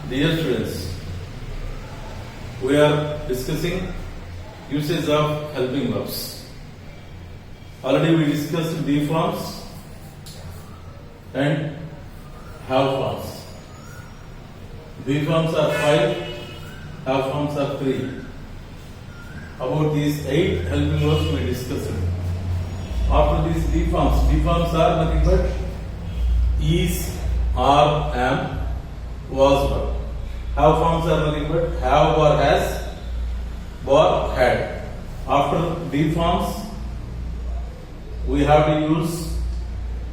Dear students, we are discussing usage of helping verbs. Already we discussed be forms and have forms. Be forms are 5, have forms are 3. About these 8 helping verbs we discussed. After these be forms are nothing but is, are, am, was, were. Have forms are nothing but have or has or had. After be forms, we have to use,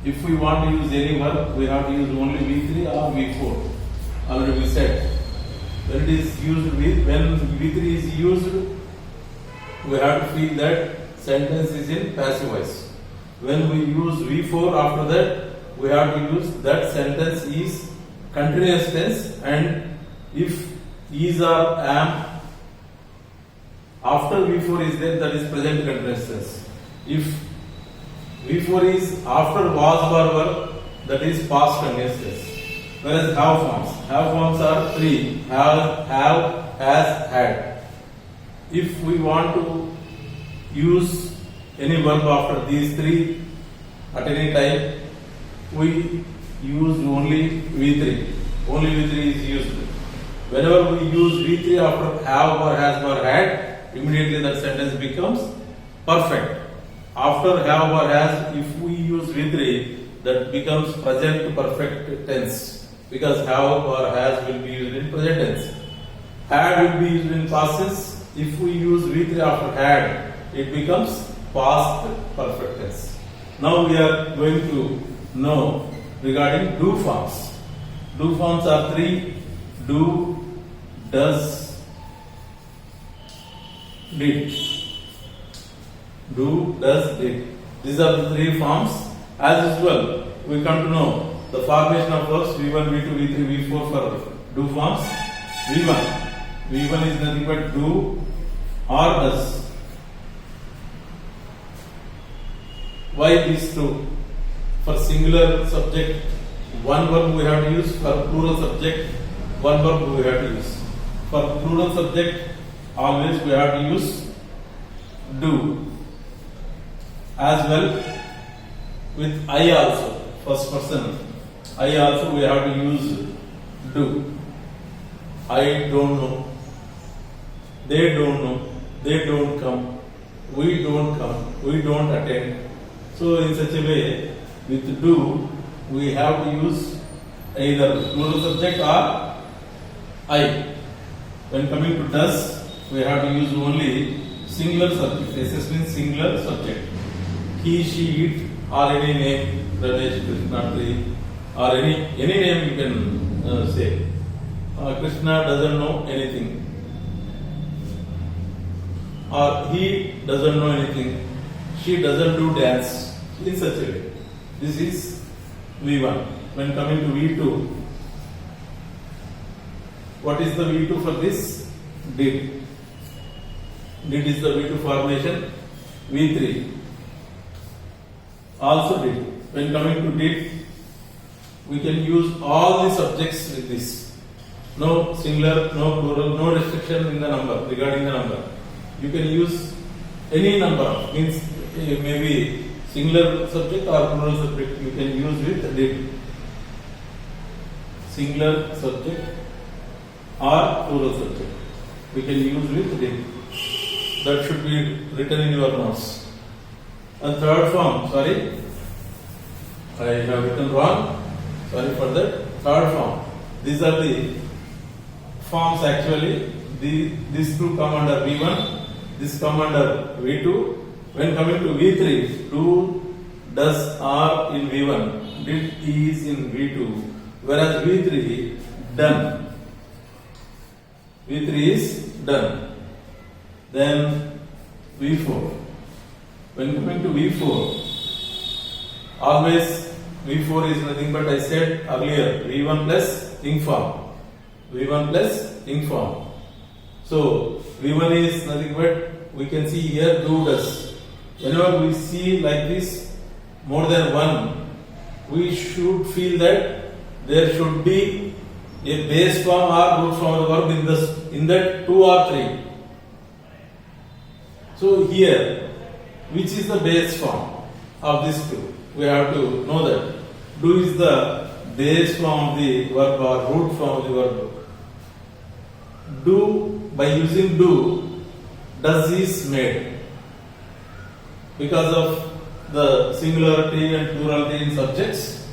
if we want to use any verb, we have to use only V3 or V4. Already we said. When it is used with, when V3 is used, we have to feel that sentence is in passive voice. When we use V4 after that, we have to use that sentence is continuous tense, and if is or am after V4 is there, that is present continuous tense. If V4 is after was or were, that is past continuous tense. Whereas have forms are 3: have, has, had. If we want to use any verb after these 3 at any time, we use only V3. Only V3 is used. Whenever we use V3 after have or has or had, immediately that sentence becomes perfect. After have or has, if we use V3, that becomes present perfect tense, because have or has will be used in present tense. Had will be used in past tense. If we use V3 after had, it becomes past perfect tense. Now we are going to know regarding do forms. Do forms are 3: do, does, did. Do, does, did. These are the 3 forms. As usual, we come to know the formation of verbs V1, V2, V3, V4 for do forms. V1 is nothing but do or does. Why these two? For singular subject, one verb we have to use. For plural subject, one verb we have to use. For plural subject, always we have to use do. As well with I also, first person, I also we have to use do. I don't know. They don't know. They don't come. We don't come. We don't attend. So in such a way, with do, we have to use either plural subject or I. When coming to does, we have to use only singular subject. SS means singular subject. He, she, it, or any name, Ramesh, Krishna, Tri, or any name you can say. Krishna doesn't know anything, or he doesn't know anything. She doesn't do dance. In such a way. This is V1. When coming to V2, what is the V2 for this? Did. Did is the V2 formation. V3 also did. When coming to did, we can use all the subjects with this. No singular, no plural, no restriction in the number, regarding the number. You can use any number, means maybe singular subject or plural subject, you can use with did. Singular subject or plural subject, we can use with did. That should be written in your notes. And third form, sorry, I have written wrong. Sorry for that. Third form. These are the forms actually. These two come under V1. This come under V2. When coming to V3, do, does, are in V1, did, is in V2, whereas V3 done. V3 is done. Then V4. When coming to V4, always V4 is nothing but I said earlier V1 plus ing form. V1 plus ing form. So V1 is nothing but we can see here do, does. Whenever we see like this more than one, we should feel that there should be a base form or root form of the verb in that two or three. So here, which is the base form of these two? We have to know that. Do is the base form of the verb or root form of the verb. Do, by using do, does is made because of the singularity and plurality in subjects.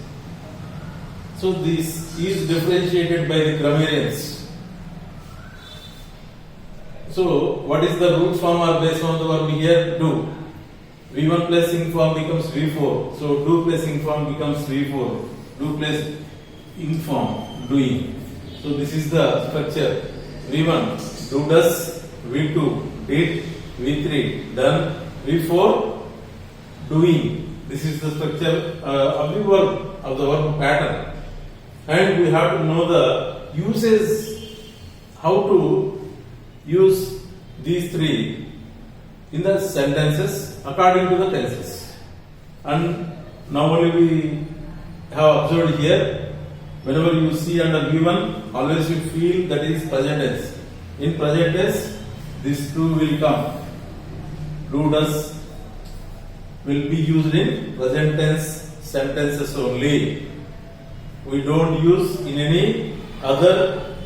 So this is differentiated by the grammarians. So what is the root form or base form of the verb here? Do. V1 plus ing form becomes V4. So do plus ing form becomes V4. Do plus ing form, doing. So this is the structure. V1, do does. V2, did. V3, done. V4, doing. This is the structure of the verb pattern. And we have to know the uses, how to use these three in the sentences according to the tenses. And normally we have observed here, whenever you see under V1, always you feel that is present tense. In present tense, these two will come. Do does will be used in present tense sentences only. We don't use in any other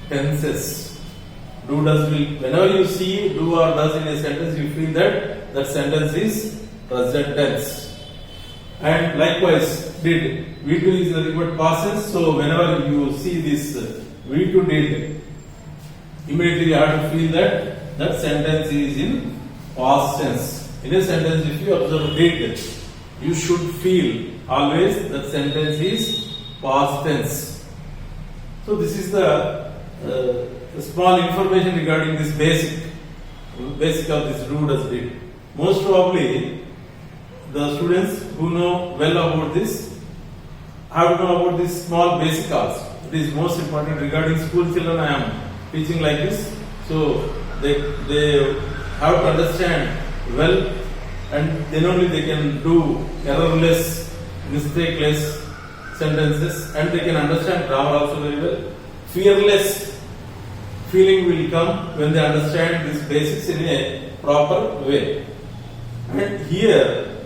tenses. Do does will, whenever you see do or does in a sentence, you feel that that sentence is present tense. And likewise, did. V2 is nothing but past tense, so whenever you see this V2 did, immediately you have to feel that that sentence is in past tense. In a sentence, if you observe did, you should feel always that sentence is past tense. So this is the small information regarding this basic of this do does did. Most probably the students who know well about this have to know about this small basic also. It is most important regarding school children. I am teaching like this, so they have to understand well, and then only they can do errorless, mistakeless sentences, and they can understand grammar also very well. Fearless feeling will come when they understand these basics in a proper way. And here,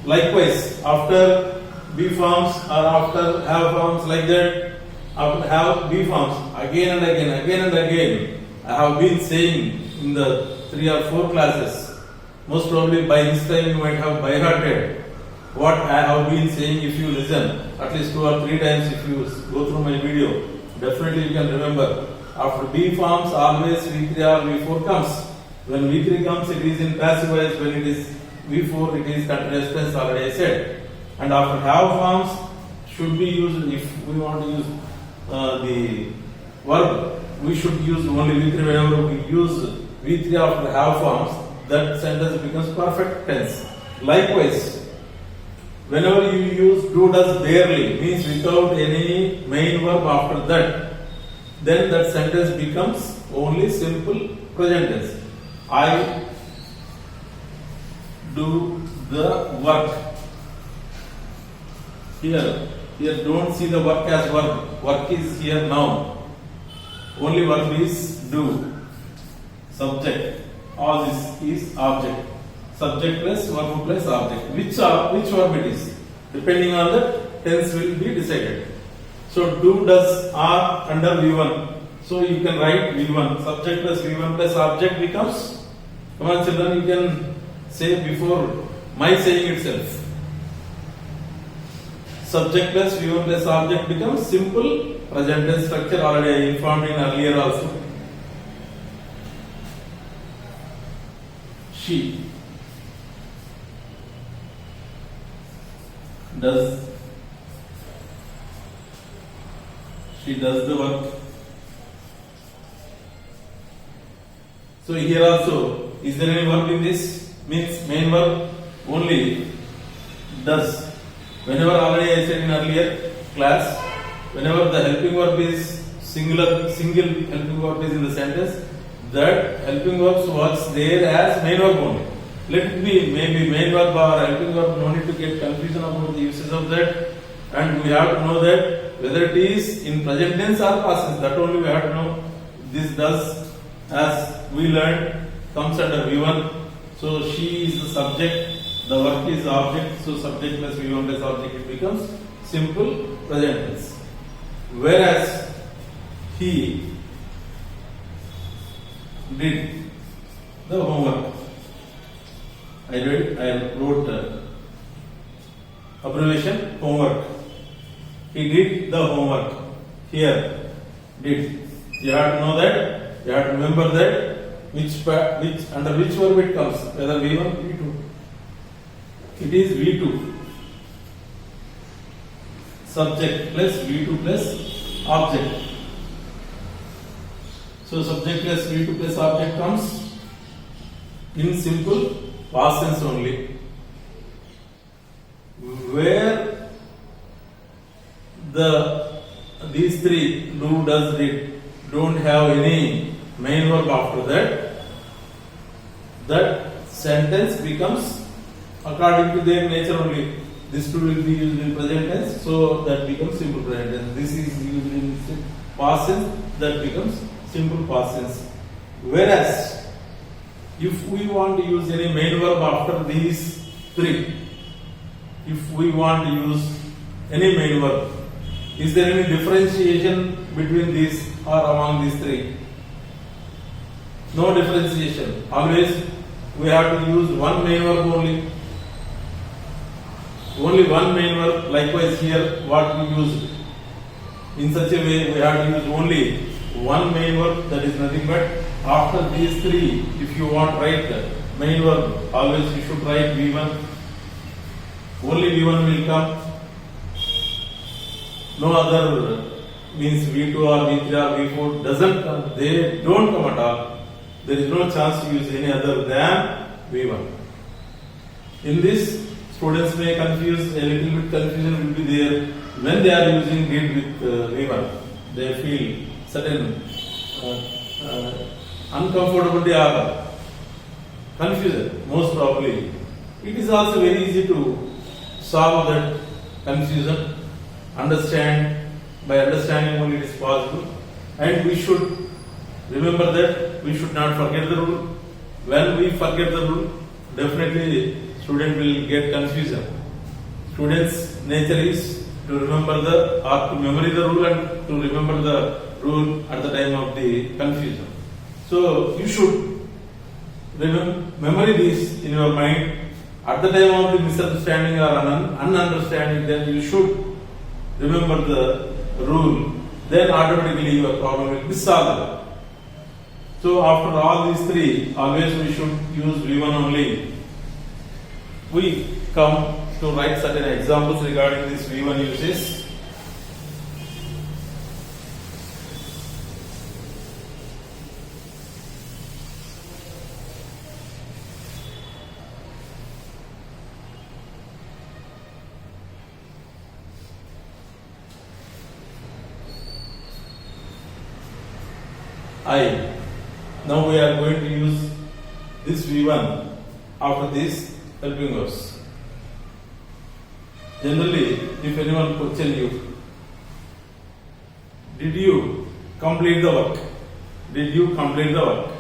likewise, after B forms or after have forms like that, after have B forms, again and again, I have been saying in the 3 or 4 classes. Most probably by this time you might have by hearted what I have been saying. If you listen at least 2 or 3 times, if you go through my video, definitely you can remember. After B forms, always V3 or V4 comes. When V3 comes, it is in passive voice. When it is V4, it is continuous tense, already I said. And after have forms should be used, if we want to use the verb, we should use only V3. Whenever we use V3 after have forms, that sentence becomes perfect tense. Likewise, whenever you use do does barely, means without any main verb after that, then that sentence becomes only simple present tense. I do the work. Here don't see the work as verb. Work is here noun. Only verb is do. Subject. All this is object. Subject plus verb plus object. Which verb it is? Depending on the tense will be decided. So do does are under V1. So you can write V1. Subject plus V1 plus object becomes. Come on children, you can say before my saying itself. Subject plus V1 plus object becomes simple present tense structure, already I informed in earlier also. She does the work. So here also, is there any verb in this? Means main verb only does. Whenever already I said in earlier class, whenever the helping verb is single helping verb is in the sentence, that helping verbs works there as main verb only. Let it be maybe main verb or helping verb, no need to get confusion about the uses of that. and we have to know that whether it is in present tense or past tense. That only we have to know. This does, as we learned, comes under V1. So she is the subject, the work is the object. So subject plus V1 plus object, it becomes simple present tense. Whereas he did the homework. I wrote abbreviation homework. He did the homework. Here, did. You have to know that. You have to remember that under which verb it comes. Whether V1, V2. It is V2. Subject plus V2 plus object. So subject plus V2 plus object comes in simple past tense only. Where these three do, does, did don't have any main verb after that sentence becomes according to their nature only. This two will be used in present tense, so that becomes simple present tense. This is used in past tense, that becomes simple past tense. Whereas if we want to use any main verb after these three, if we want to use any main verb, is there any differentiation between these or among these three? No differentiation. Always we have to use one main verb only. Only one main verb. Likewise here, what we used. In such a way, we have to use only one main verb. That is nothing but after these three. If you want to write the main verb, always you should write V1. Only V1 will come. No other means V2 or V3 or V4 doesn't come. They don't come at all. There is no chance to use any other than V1. In this, students may confuse, a little bit confusion will be there when they are using did with V1. They feel certain uncomfortability or confusion, most probably. It is also very easy to solve that confusion. By understanding only it is possible, and we should remember that we should not forget the rule. When we forget the rule, definitely student will get confusion. Students' nature is to remember to memory the rule and to remember the rule at the time of the confusion. So you should memory this in your mind at the time of the misunderstanding or ununderstanding. Then you should remember the rule, then automatically your problem will be solved. So after all these three, always we should use V1 only. We come to write certain examples regarding this V1 uses. Now we are going to use this V1 after this helping verbs. Generally, if anyone question you, did you complete the work? Did you complete the work?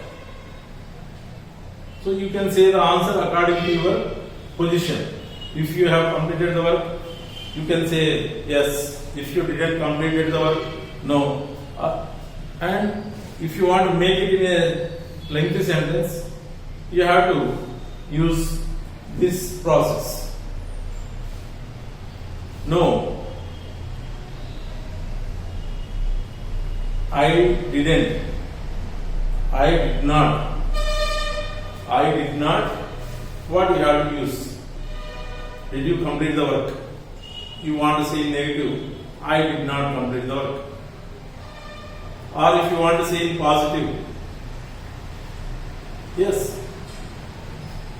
So you can say the answer according to your position. If you have completed the work, you can say yes. If you didn't complete the work, no. And if you want to make it in a lengthy sentence, you have to use this process. No, I didn't. I did not. I did not. What you have to use? Did you complete the work? You want to say negative. I did not complete the work. Or if you want to say in positive, yes,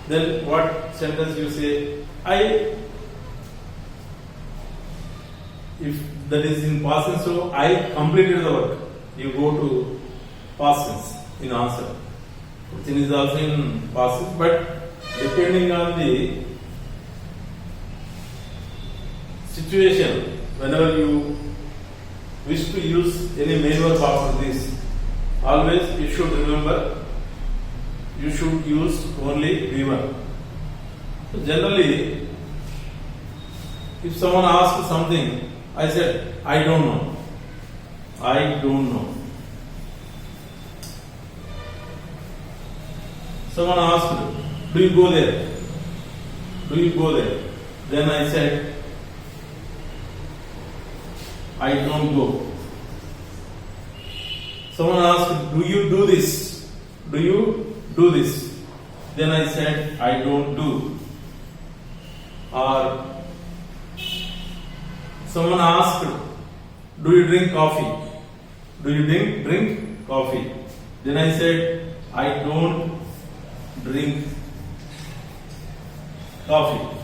then what sentence you say? If that is in past tense, so I completed the work. You go to past tense in answer. Question is also in past tense, but depending on the situation, whenever you wish to use any main verb after this, always you should remember you should use only V1. So generally, if someone asks something, I said, I don't know. I don't know. Someone asked, do you go there? Do you go there? Then I said, I don't go. Someone asked, do you do this? Do you do this? Then I said, I don't do. Or someone asked, do you drink coffee? Do you drink coffee? Then I said, I don't drink coffee.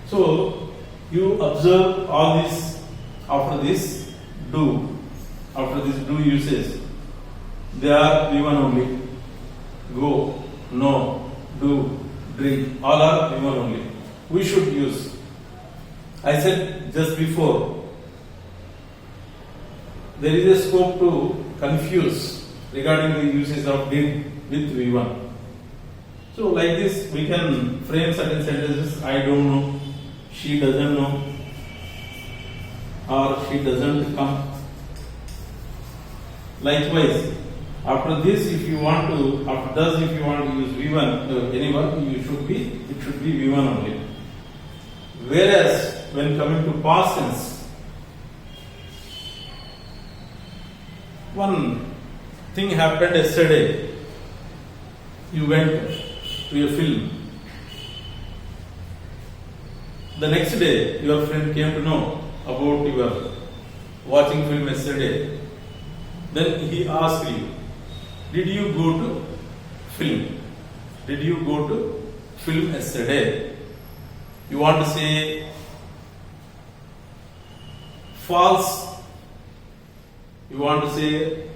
So you observe all this after this do. After this do uses, they are V1 only. Go, no, do, drink, all are V1 only. We should use. I said just before, there is a scope to confuse regarding the uses of did with V1. So like this we can frame certain sentences. I don't know, she doesn't know, or she doesn't come. Likewise, after this, if you want to, after does, if you want to use V1 any verb, it should be V1 only. Whereas when coming to past tense, one thing happened yesterday. You went to a film. The next day, your friend came to know about your watching film yesterday. Then he asked you, did you go to film? Did you go to film yesterday? You want to say false. You want to say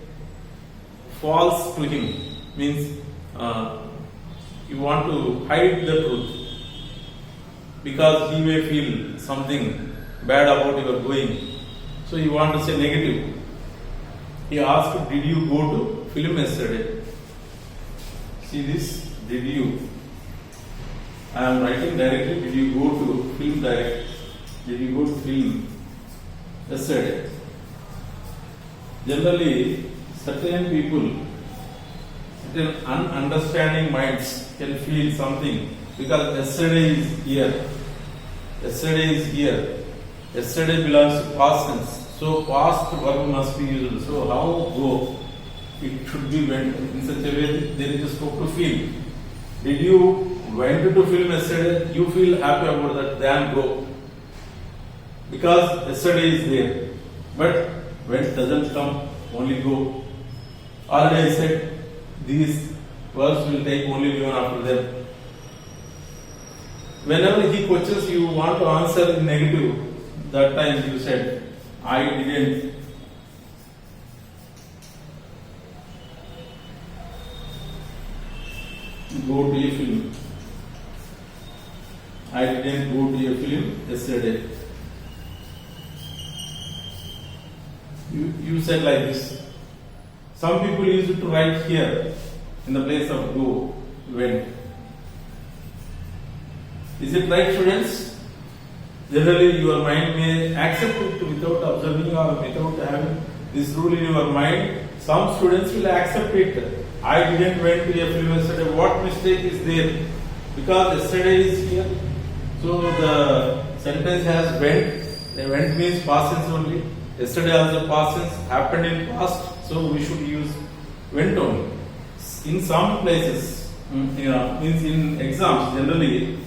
false to him. Means you want to hide the truth. Because he may feel something bad about your going. So you want to say negative. He asked, did you go to film yesterday? See this, did you? I am writing directly, did you go to film direct? Did you go to film yesterday? Generally, certain people, certain ununderstanding minds can feel something because yesterday is here. Yesterday is here. Yesterday belongs to past tense. So past verb must be used. So how go? It should be went in such a way that there is a scope to feel. Did you went to film yesterday? You feel happy about that, then go. Because yesterday is there. But when doesn't come, only go. Already I said these verbs will take only V1 after them. Whenever he questions you want to answer in negative, that time you said, I didn't. Go to a film. I didn't go to a film yesterday. You said like this. Some people used to write here in the place of go, went. Is it right, students? Generally, your mind may accept it without observing or without having this rule in your mind. Some students will accept it. I didn't went to a film yesterday. What mistake is there? Because yesterday is here. So the sentence has went. The went means past tense only. Yesterday also past tense, happened in past. So we should use went only. In some places, means in exams generally,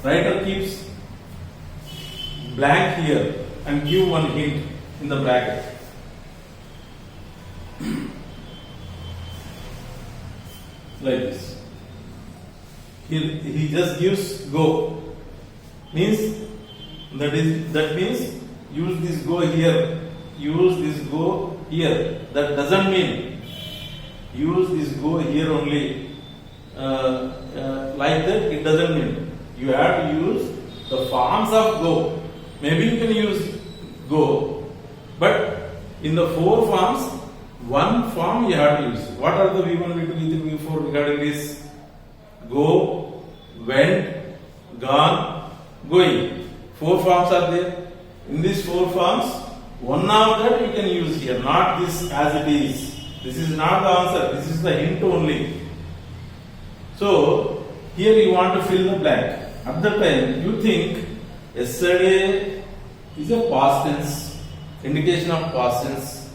writer keeps blank here and give one hint in the bracket. Like this. He just gives go. Means that means use this go here. Use this go here. That doesn't mean use this go here only. Like that, it doesn't mean. You have to use the forms of go. maybe you can use go, but in the 4 forms, one form you have to use. What are the V1, V2, V3, V4 regarding this? Go, went, gone, going. 4 forms are there. In these 4 forms, one of that you can use here, not this as it is. This is not the answer, this is the hint only. So, here you want to fill the blank. At that time, you think yesterday is a past tense, indication of past tense.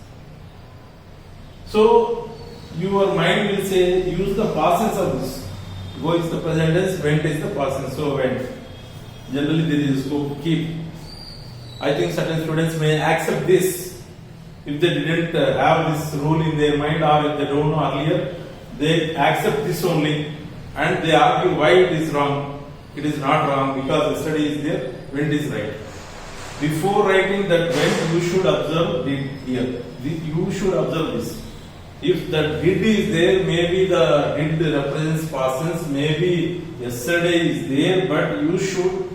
So, your mind will say, use the past tense of this. Go is the present tense, went is the past tense, so went. Generally, there is a scope to keep. I think certain students may accept this. If they didn't have this rule in their mind, or if they don't know earlier, they accept this only and they argue why it is wrong. It is not wrong because yesterday is there, went is right. Before writing that went, you should observe did here. You should observe this. If the did is there, maybe the did represents past tense, maybe yesterday is there, but you should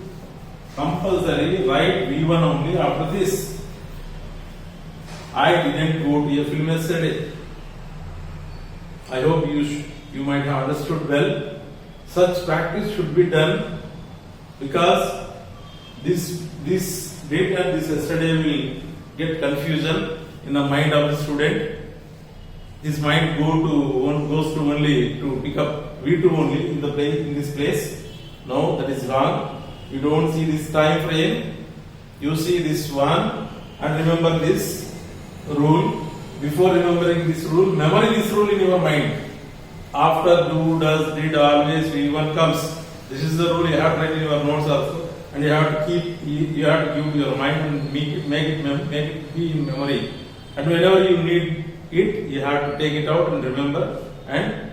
compulsory write V1 only after this. I didn't go to a film yesterday. I hope you might have understood well. Such practice should be done because this did and this yesterday will get confusion in the mind of the student. His mind goes to only to pick up V2 only in this place. No, that is wrong. You don't see this time frame. You see this one and remember this rule. Before remembering this rule, memory this rule in your mind. After do, does, did, always, V1 comes. This is the rule you have to write in your notes also, and you have to keep. You have to give your mind and make it be in memory. And whenever you need it, you have to take it out and remember and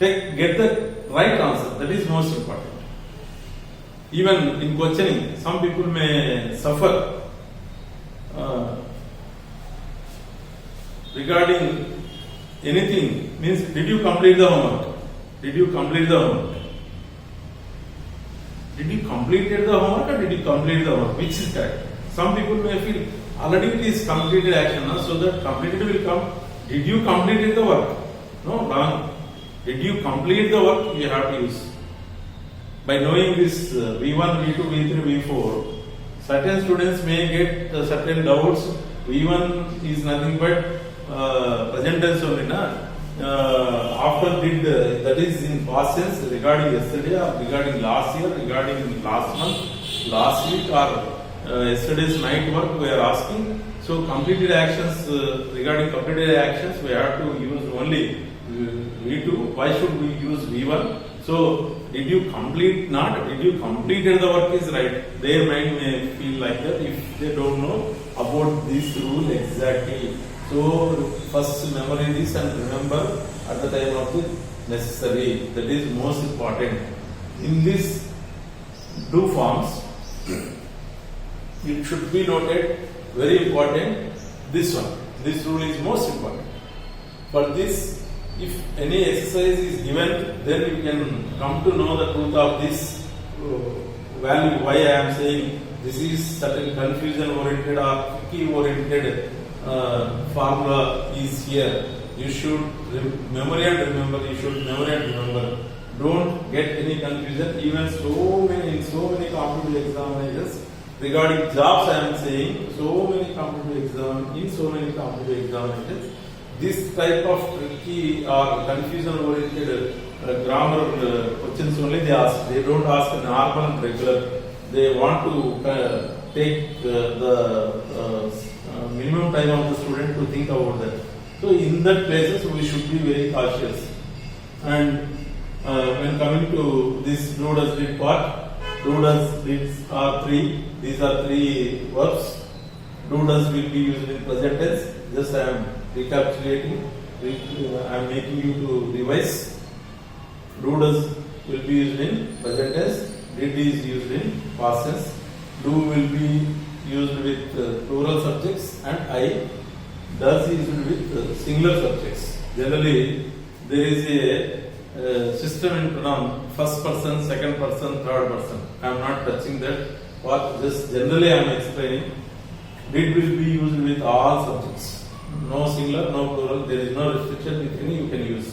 get the right answer. That is most important. Even in questioning, some people may suffer regarding anything. Means, did you complete the homework? Did you complete the homework? Did you complete the homework or did you complete the homework? Which is correct? Some people may feel already it is completed action, so that completed will come. Did you complete the work? No, wrong. Did you complete the work? You have to use. By knowing this V1, V2, V3, V4, certain students may get certain doubts. V1 is nothing but present tense only, after did, that is in past tense regarding yesterday or regarding last year, regarding last month, last week or yesterday's night work we are asking. So completed actions, regarding completed actions we have to use only V2. Why should we use V1? So did you complete, not did you completed the work is right. Their mind may feel like that if they don't know about this rule exactly. So first memorize this and remember at the time of the necessary. That is most important. In this do forms, it should be noted, very important, this one. This rule is most important. For this, if any exercise is given, then you can come to know the truth of this value. Why I am saying this is certain confusion oriented or key oriented formula is here. You should memory and remember. You should memory and remember. Don't get any confusion. Even so many competitive examinations regarding jobs, I am saying so many competitive examinations. This type of tricky or confusion oriented grammar questions only they ask. They don't ask normal and regular. They want to take the minimum time of the student to think about that. So in that places we should be very cautious. And when coming to this do, does, did part, do, does, did are three. These are three verbs. Do, does will be used in present tense. Just I am recapitulating. I am making you to revise. Do, does will be used in present tense. Did is used in past tense. Do will be used with plural subjects, and I. Does is used with singular subjects. Generally, there is a system in pronoun: first person, second person, third person. I am not touching that What just generally I am explaining. Did will be used with all subjects. No singular, no plural. There is no restriction with any you can use.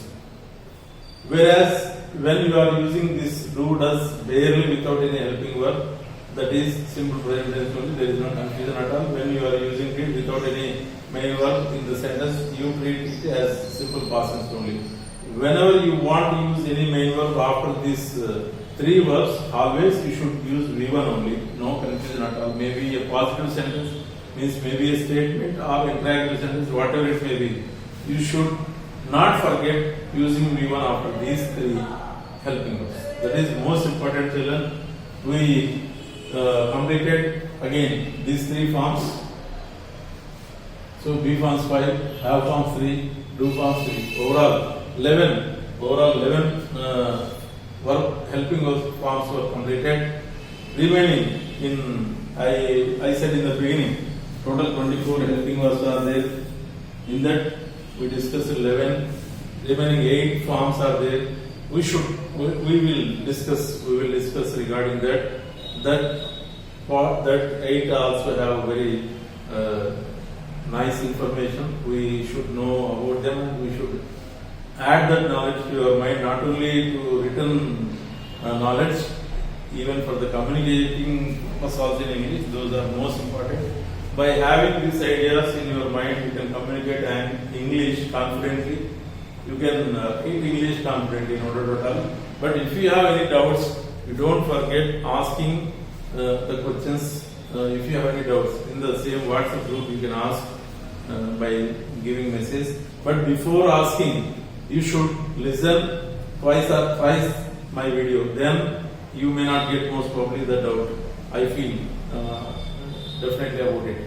Whereas when you are using this do does barely without any helping verb, that is simple present tense only. There is no confusion at all. When you are using it without any main verb in the sentence, you treat it as simple past tense only. Whenever you want to use any main verb after these three verbs, always you should use V1 only. No confusion at all. Maybe a positive sentence means maybe a statement or interrogative sentence, whatever it may be. You should not forget using V1 after these three helping verbs. That is most important, children. We completed again these three forms. So B forms 5, have forms 3, do forms 3. Overall 11 verb helping verbs forms were completed. Remaining in I said in the beginning, total 24 helping verbs are there. In that we discussed 11. Remaining 8 forms are there. We will discuss regarding that. That 8 also have very nice information. We should know about them, and we should add that knowledge to your mind, not only to written knowledge, even for the communicating purpose also in English. Those are most important. By having these ideas in your mind, you can communicate and English confidently. You can speak English confidently, no doubt at all. But if you have any doubts, you don't forget asking the questions. If you have any doubts in the same WhatsApp group, you can ask by giving message. But before asking, you should listen twice or thrice my video. Then you may not get most probably the doubt. I feel definitely about it.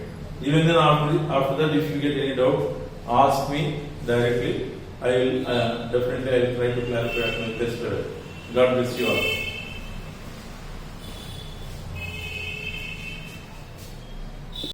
Even then after that, if you get any doubt, ask me directly. I will try to clarify at my best level. God bless you all.